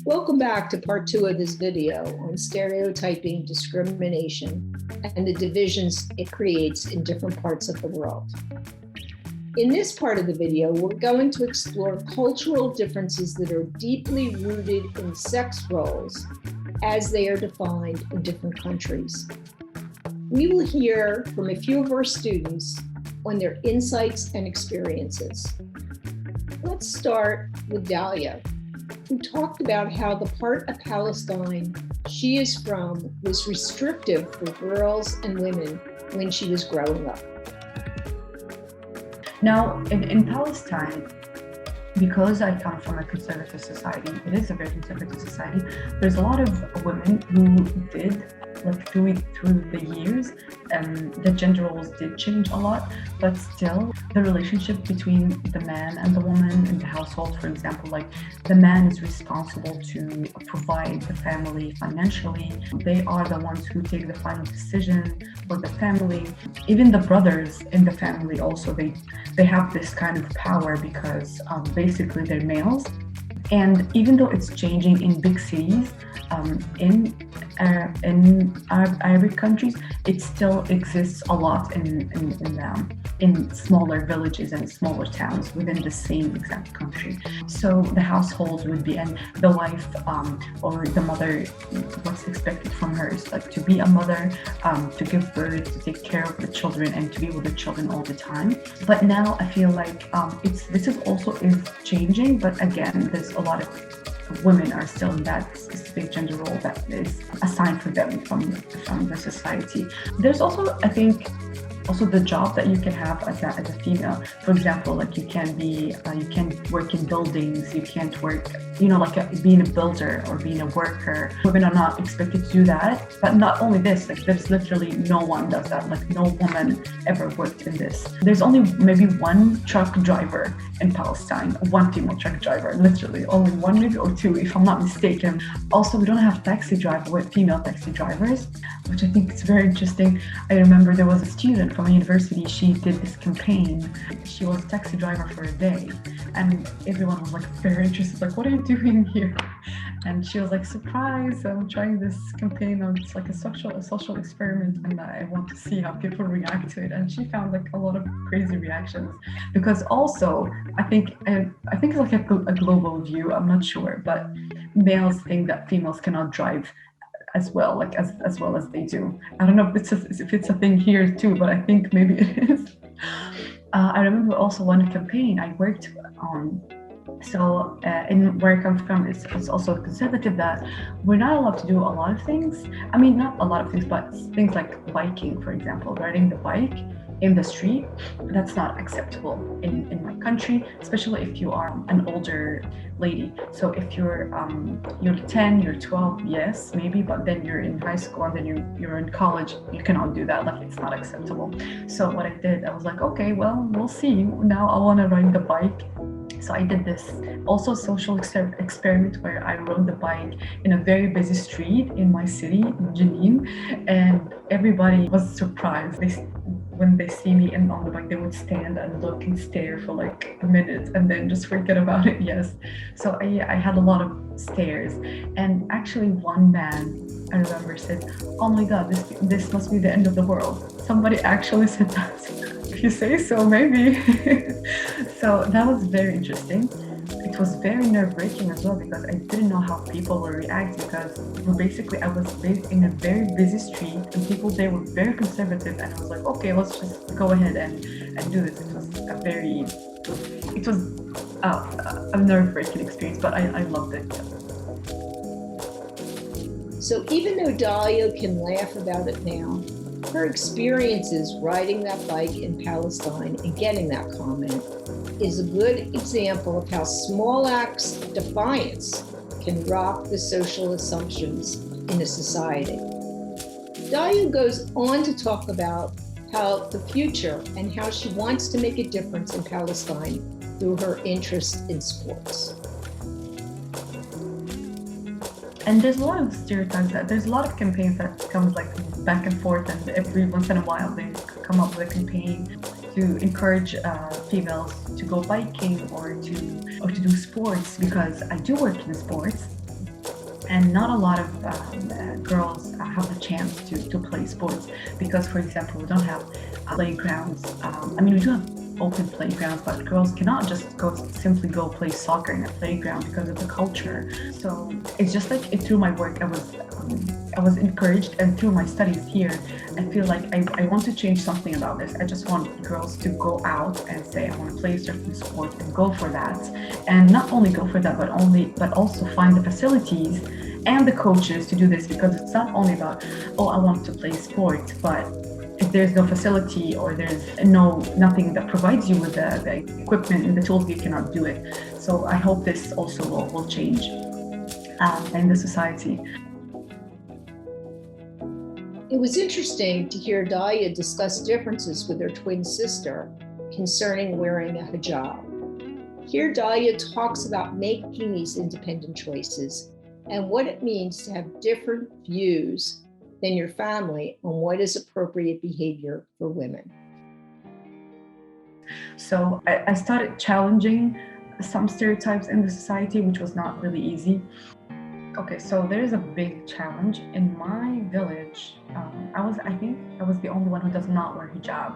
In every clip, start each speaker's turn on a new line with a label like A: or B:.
A: Welcome back to part 2 of this video on stereotyping, discrimination, and the divisions it creates in different parts of the world. In this part of the video, we're going to explore cultural differences that are deeply rooted in sex roles as they are defined in different countries. We will hear from a few of our students on their insights and experiences. Let's start with Dalia, who talked about how the part of Palestine she is from was restrictive for girls and women when she was growing up.
B: Now, in Palestine, because I come from a conservative society, it is a very conservative society, there's a lot of women who did, through the years, the gender roles did change a lot, but still the relationship between the man and the woman in the household, for example, the man is responsible to provide the family financially. They are the ones who take the final decision for the family. Even the brothers in the family also, they have this kind of power because basically they're males. And even though it's changing in big cities, in Arabic countries, it still exists a lot in smaller villages and smaller towns within the same exact country. So the household would be, and the wife or the mother, what's expected from her is to be a mother, to give birth, to take care of the children, and to be with the children all the time. But now I feel like this is also changing, but again, there's a lot of women are still in that specific gender role that is assigned for them from the society. There's also, I think, the job that you can have as a female. For example, you can't work in buildings, you can't work, being a builder or being a worker. Women are not expected to do that. But not only this, there's literally no one does that. No woman ever worked in this. There's only maybe one truck driver in Palestine, one female truck driver, literally only one, maybe, or two, if I'm not mistaken. Also, we don't have female taxi drivers, which I think is very interesting. I remember there was a student from a university, she did this campaign. She was a taxi driver for a day, and everyone was very interested, what are you doing here? And she was surprise, I'm trying this campaign, it's a social experiment, and I want to see how people react to it. And she found a lot of crazy reactions, because also I think it's a global view, I'm not sure, but males think that females cannot drive as well, as well as they do. I don't know if it's a thing here too, but I think maybe it is. I remember also one campaign I worked on. So in where I come from, it's also conservative that we're not allowed to do a lot of things. I mean, not a lot of things, but things like biking, for example, riding the bike in the street, that's not acceptable in my country, especially if you are an older lady. So if you're 10, you're 12, yes, maybe, but then you're in high school and then you're in college, you cannot do that. It's not acceptable. So what I did, I was okay, well, we'll see. Now I want to ride the bike. So I did this also social experiment where I rode the bike in a very busy street in my city, Jenin, and everybody was surprised. When they see me on the bike, they would stand and look and stare for a minute and then just forget about it. Yes. So I had a lot of stares. And actually one man, I remember, said, "Oh my God, this must be the end of the world." Somebody actually said that. If you say so, maybe. So that was very interesting. It was very nerve-wracking as well, because I didn't know how people would react, because I was in a very busy street and people there were very conservative, and I was okay, let's just go ahead and do this. It was a nerve-wracking experience, but I loved it.
A: So even though Dalia can laugh about it now, her experiences riding that bike in Palestine and getting that comment is a good example of how small acts of defiance can rock the social assumptions in a society. Dalia goes on to talk about how the future and how she wants to make a difference in Palestine through her interest in sports.
B: And there's a lot of stereotypes there's a lot of campaigns that come back and forth, and every once in a while they come up with a campaign to encourage females to go biking or to do sports, because I do work in sports. And not a lot of girls have the chance to play sports because, for example, we don't have playgrounds. We do have open playgrounds, but girls cannot just simply go play soccer in a playground because of the culture. So it's just like through my work, I was encouraged, and through my studies here, I feel like I want to change something about this. I just want girls to go out and say, I want to play a certain sport and go for that. And not only go for that, but also find the facilities and the coaches to do this, because it's not only about, oh, I want to play sport, but if there's no facility or there's nothing that provides you with the equipment and the tools, you cannot do it. So I hope this also will change in the society.
A: It was interesting to hear Dalia discuss differences with her twin sister concerning wearing a hijab. Here, Dalia talks about making these independent choices and what it means to have different views than your family on what is appropriate behavior for women.
B: So I started challenging some stereotypes in the society, which was not really easy. Okay, so there is a big challenge. In my village, I think I was the only one who does not wear hijab.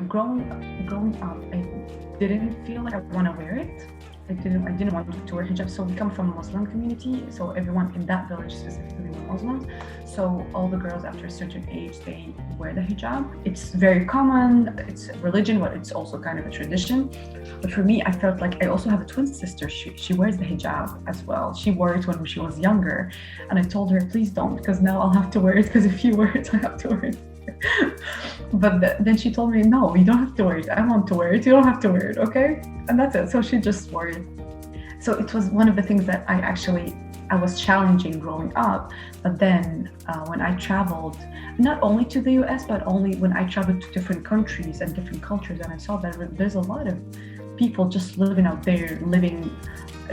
B: Growing up, I didn't feel like I want to wear it. I didn't want to wear hijab. So we come from a Muslim community, so everyone in that village specifically were Muslims. So all the girls after a certain age, they wear the hijab. It's very common, it's a religion, but it's also kind of a tradition. But for me, I felt like I also have a twin sister. She wears the hijab as well. She wore it when she was younger. And I told her, please don't, because now I'll have to wear it, because if you wear it, I have to wear it. But then she told me, no, you don't have to wear it. I want to wear it. You don't have to wear it, okay? And that's it. So she just wore it. So it was one of the things that I was challenging growing up. But then when I traveled, not only to the US, but only when I traveled to different countries and different cultures, and I saw that there's a lot of people just living out there,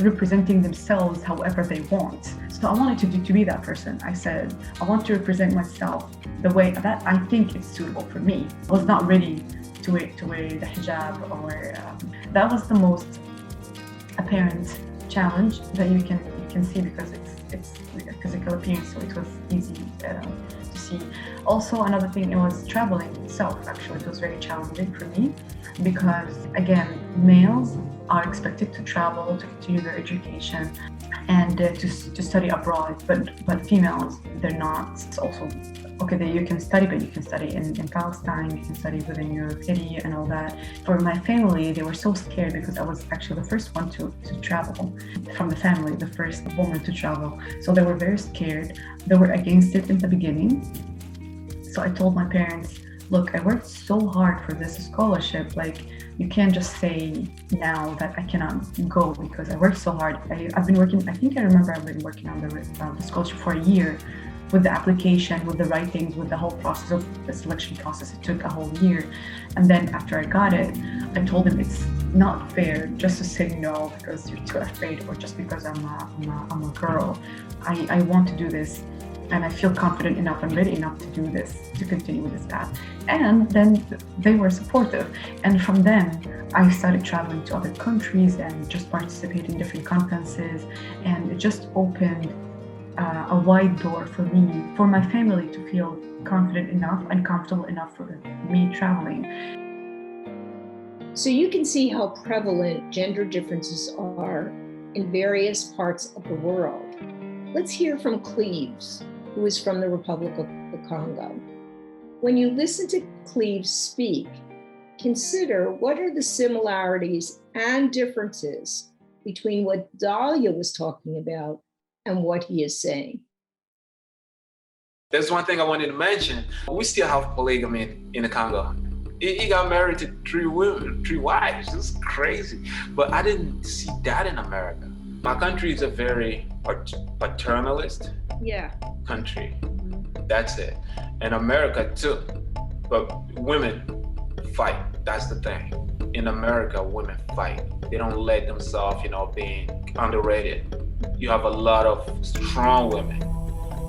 B: representing themselves however they want. So I wanted to be that person. I said, I want to represent myself the way that I think is suitable for me. I was not ready to wear the hijab, or that was the most apparent challenge that you can see, because it's like a physical appearance, so it was easy to see. Also, another thing, it was traveling itself. Actually, it was very challenging for me because, again, males are expected to travel to continue their education and to study abroad, but females, they're not. It's also okay, you can study, but you can study in Palestine, you can study within your city and all that. For my family, they were so scared because I was actually the first one to travel from the family, the first woman to travel. So they were very scared. They were against it in the beginning. So I told my parents, look, I worked so hard for this scholarship. Like, you can't just say now that I cannot go because I worked so hard. I've been working, I think I remember I've been working on the scholarship for a year, with the application, with the writings, with the whole process of the selection process. It took a whole year. And then after I got it, I told them it's not fair just to say no because you're too afraid, or just because I'm a girl. I want to do this, and I feel confident enough and ready enough to do this, to continue with this path. And then they were supportive. And from then, I started traveling to other countries and just participating in different conferences. And it just opened a wide door for me, for my family to feel confident enough and comfortable enough for me traveling.
A: So you can see how prevalent gender differences are in various parts of the world. Let's hear from Cleves, who is from the Republic of the Congo. When you listen to Cleves speak, consider what are the similarities and differences between what Dalia was talking about and what he is saying.
C: There's one thing I wanted to mention. We still have polygamy in the Congo. He got married to 3 women, 3 wives. It's crazy. But I didn't see that in America. My country is a very paternalist country. That's it. And America too. But women fight. That's the thing. In America, women fight. They don't let themselves, being underrated. You have a lot of strong women.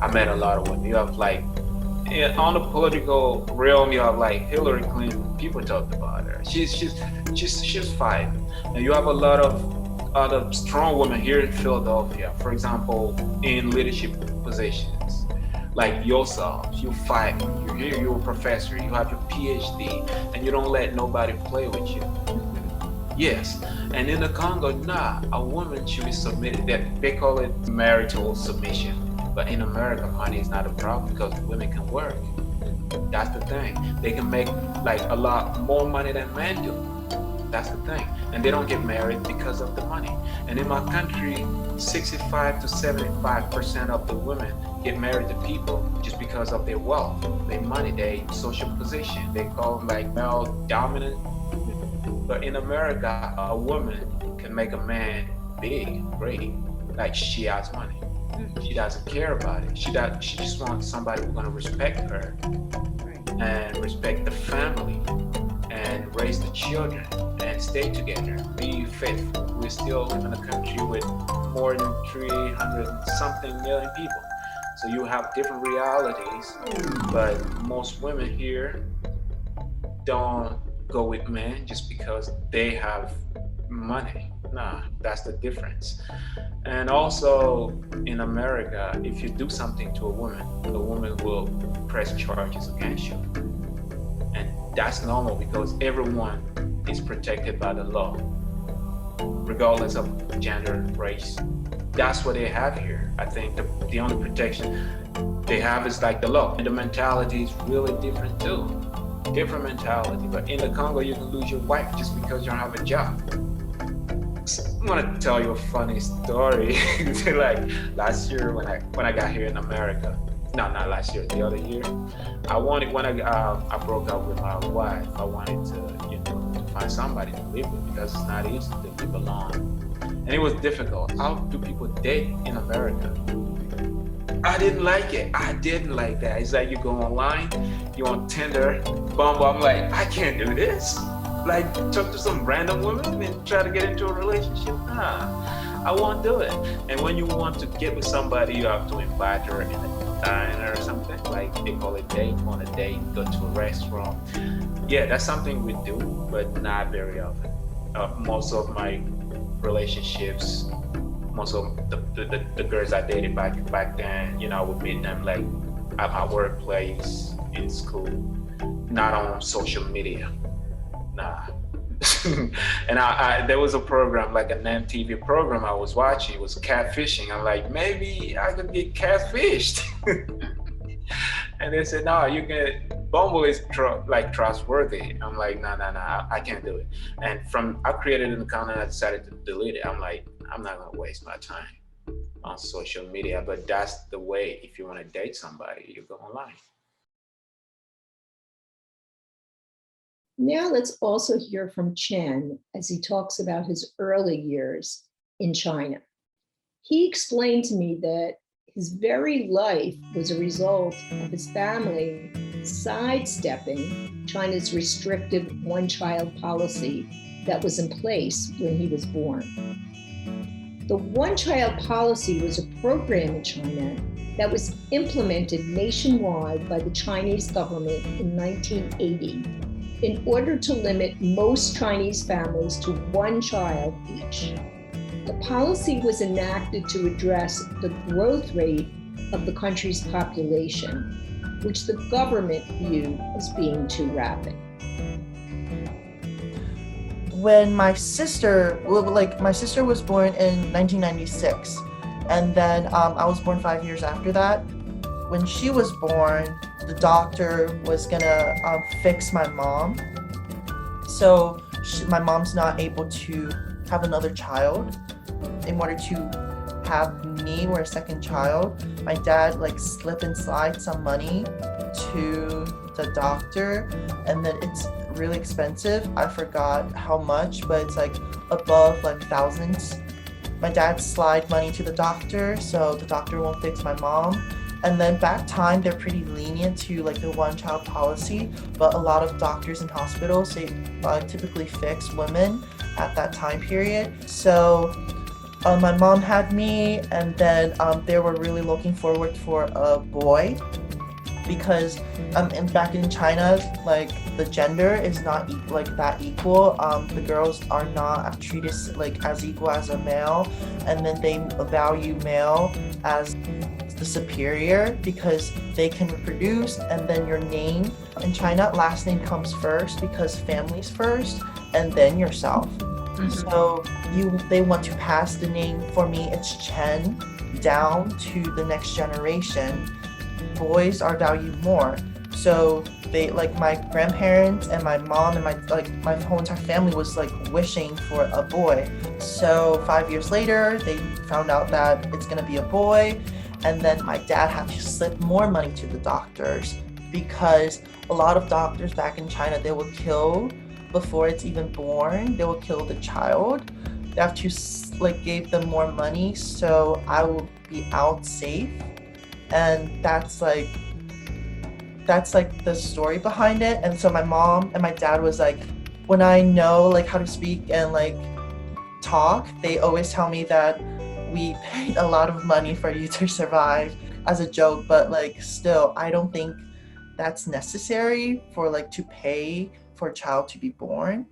C: I met a lot of women. You have on the political realm, you have Hillary Clinton. People talked about her. She's fighting. And you have a lot of other strong women here in Philadelphia, for example, in leadership positions, like yourself. You fight, you're here, you're a professor, you have your PhD, and you don't let nobody play with you. Yes, and in the Congo, nah, a woman should be submitted. That they call it marital submission. But in America, money is not a problem because women can work. That's the thing. They can make like a lot more money than men do. That's the thing. And they don't get married because of the money. And in my country, 65 to 75% of the women get married to people just because of their wealth, their money, their social position. They call them like male dominant. But in America, a woman can make a man big, great, like she has money. She doesn't care about it. She just wants somebody who's gonna respect her and respect the family and raise the children and stay together, be faithful. We still live in a country with more than 300 something million people. So you have different realities, but most women here don't go with men just because they have money. Nah, that's the difference. And also in America, if you do something to a woman will press charges against you. And that's normal because everyone is protected by the law, regardless of gender, race. That's what they have here. I think the only protection they have is like the law. And the mentality is really different too. Different mentality. But in the Congo, you can lose your wife just because you don't have a job. I want to tell you a funny story. Like last year when I got here in America, no, not last year, the other year, I broke up with my wife. I wanted to find somebody to live with because it's not easy to live alone, and it was difficult. How do people date in America? I didn't like it. I didn't like that. It's like you go online, you on Tinder, Bumble. I'm like, I can't do this. Like talk to some random woman and try to get into a relationship? Nah, I won't do it. And when you want to get with somebody, you have to invite her in a diner or something. Like they call it date, on a date, go to a restaurant. Yeah, that's something we do, but not very often. Most of my relationships, most of the girls I dated back then, I would meet them like at my workplace, in school, not on social media. Nah. And there was a program, like an MTV program I was watching. It was catfishing. I'm like, maybe I could get catfished. And they said, no, you can. Bumble is trustworthy. I'm like, no, I can't do it. And I created an account and I decided to delete it. I'm like, I'm not gonna waste my time on social media. But that's the way. If you want to date somebody, you go online.
A: Now let's also hear from Chen as he talks about his early years in China. He explained to me that his very life was a result of his family sidestepping China's restrictive one-child policy that was in place when he was born. The one-child policy was a program in China that was implemented nationwide by the Chinese government in 1980 in order to limit most Chinese families to one child each. The policy was enacted to address the growth rate of the country's population, which the government viewed as being too rapid.
D: When my sister was born in 1996, and then I was born 5 years after that. When she was born, the doctor was gonna fix my mom. So my mom's not able to have another child. In order to have me or a second child, my dad slip and slide some money to the doctor, and then it's really expensive. I forgot how much, but it's above thousands. My dad slide money to the doctor, so the doctor won't fix my mom. And then back time, they're pretty lenient to the one-child policy, but a lot of doctors and hospitals, they typically fix women at that time period. So my mom had me, and then they were really looking forward for a boy. because back in China, like the gender is not like that equal. The girls are not treated like as equal as a male, and then they value male as the superior because they can reproduce, and then your name in China, last name comes first because family's first and then yourself. So they want to pass the name, for me it's Chen, down to the next generation. Boys are valued more. So they, like my grandparents and my mom and my whole entire family was like wishing for a boy. So 5 years later, they found out that it's gonna be a boy, and then my dad had to slip more money to the doctors because a lot of doctors back in China, they will kill before it's even born. They will kill the child. They have to like give them more money so I will be out safe. And that's like the story behind it. And so my mom and my dad was like, when I know like how to speak and like talk, they always tell me that we paid a lot of money for you to survive, as a joke, but like still I don't think that's necessary for like to pay for a child to be born.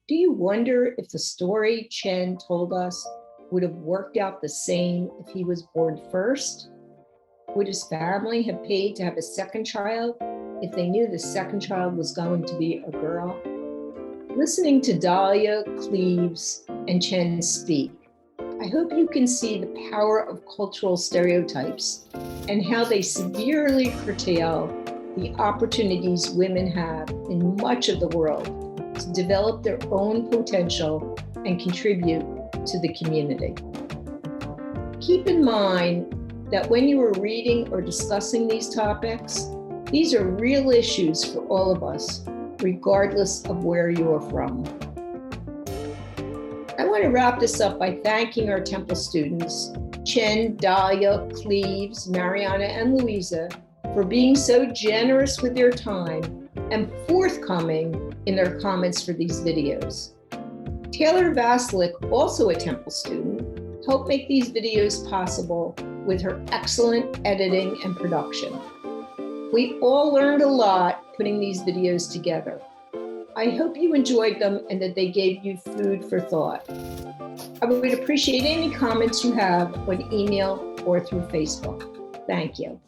A: Do you wonder if the story Chen told us would have worked out the same if he was born first? Would his family have paid to have a second child if they knew the second child was going to be a girl? Listening to Dahlia, Cleves, and Chen speak, I hope you can see the power of cultural stereotypes and how they severely curtail the opportunities women have in much of the world to develop their own potential and contribute to the community. Keep in mind that when you are reading or discussing these topics, these are real issues for all of us, regardless of where you are from. I want to wrap this up by thanking our Temple students, Chen, Dahlia, Cleves, Mariana, and Louisa, for being so generous with their time and forthcoming in their comments for these videos. Taylor Vasilick, also a Temple student, helped make these videos possible with her excellent editing and production. We all learned a lot putting these videos together. I hope you enjoyed them and that they gave you food for thought. I would appreciate any comments you have on email or through Facebook. Thank you.